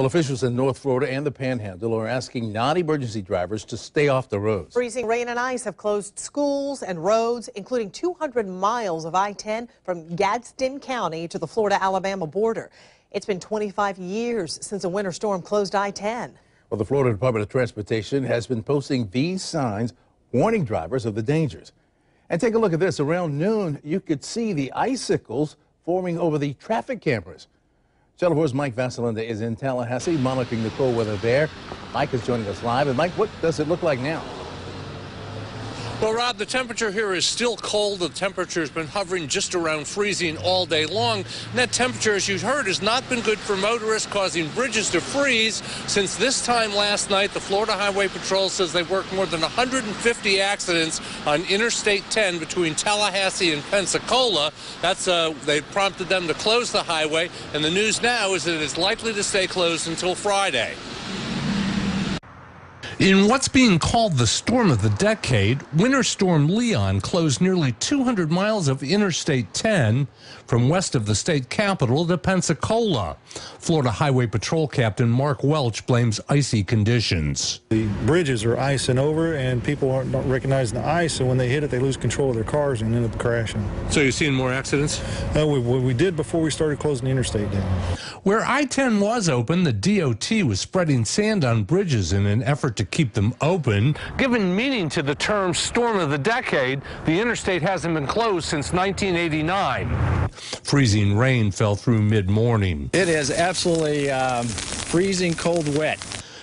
Well, officials in North Florida and the Panhandle are asking non-emergency drivers to stay off the roads. Freezing rain and ice have closed schools and roads, including 200 miles of I-10 from Gadsden County to the Florida-Alabama border. It's been 25 years since a winter storm closed I-10. Well, the Florida Department of Transportation has been posting these signs warning drivers of the dangers. And take a look at this. Around noon, you could see the icicles forming over the traffic cameras. Channel 4's Mike Vasalinda is in Tallahassee monitoring the cold weather there. Mike is joining us live. And Mike, what does it look like now? Well, Rob, the temperature here is still cold. The temperature has been hovering just around freezing all day long. And that temperature, as you heard, has not been good for motorists, causing bridges to freeze. Since this time last night, the Florida Highway Patrol says they worked more than 150 accidents on Interstate 10 between Tallahassee and Pensacola. They prompted them to close the highway. And the news now is that it's likely to stay closed until Friday. In what's being called the storm of the decade, Winter Storm Leon closed nearly 200 miles of Interstate 10 from west of the state capital to Pensacola. Florida Highway Patrol Captain Mark Welch blames icy conditions. The bridges are icing over and people aren't recognizing the ice, and when they hit it, they lose control of their cars and end up crashing. So you're seeing more accidents? We did before we started closing the interstate down. Where I-10 was open, the DOT was spreading sand on bridges in an effort to keep them open. Given meaning to the term storm of the decade, the interstate hasn't been closed since 1989. Freezing rain fell through mid-morning. It is absolutely freezing cold wet.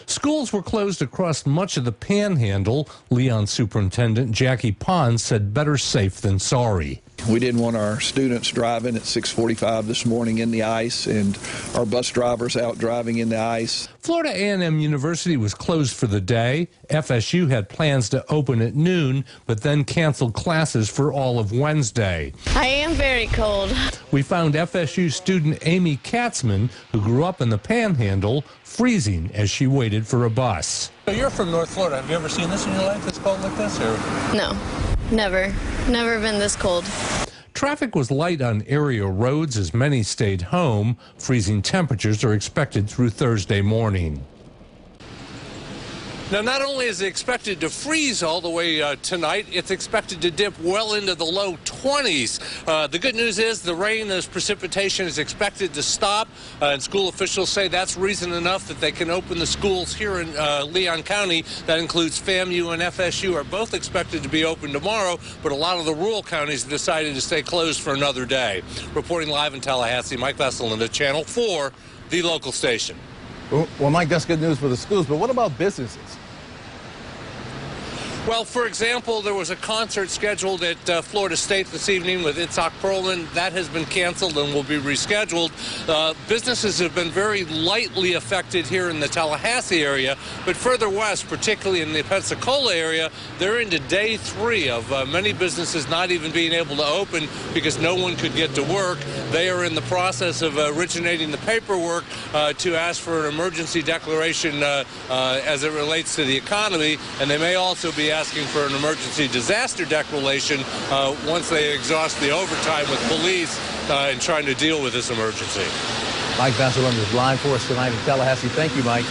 Schools were closed across much of the Panhandle. Leon Superintendent Jackie Pons said better safe than sorry. We didn't want our students driving at 6:45 this morning in the ice and our bus drivers out driving in the ice. Florida A&M University was closed for the day. FSU had plans to open at noon, but then canceled classes for all of Wednesday. I am very cold. We found FSU student Amy Katzman, who grew up in the Panhandle, freezing as she waited for a bus. So you're from North Florida. Have you ever seen this in your life that's cold like this? Or? No, never. Never been this cold. Traffic was light on area roads as many stayed home. Freezing temperatures are expected through Thursday morning. Now, not only is it expected to freeze all the way tonight, it's expected to dip well into the low 20s. The good news is the rain, as precipitation, is expected to stop, and school officials say that's reason enough that they can open the schools here in Leon County. That includes FAMU and FSU are both expected to be open tomorrow, but a lot of the rural counties have decided to stay closed for another day. Reporting live in Tallahassee, Mike Vasalinda, Channel 4, the local station. Well, Mike, that's good news for the schools, but what about businesses? Well, for example, there was a concert scheduled at Florida State this evening with Itzhak Perlman. That has been canceled and will be rescheduled. Businesses have been very lightly affected here in the Tallahassee area, but further west, particularly in the Pensacola area, they're into day 3 of many businesses not even being able to open because no one could get to work. They are in the process of originating the paperwork to ask for an emergency declaration as it relates to the economy, and they may also be asking for an emergency disaster declaration once they exhaust the overtime with police in trying to deal with this emergency. Mike Vasalinda is live for us tonight in Tallahassee. Thank you, Mike.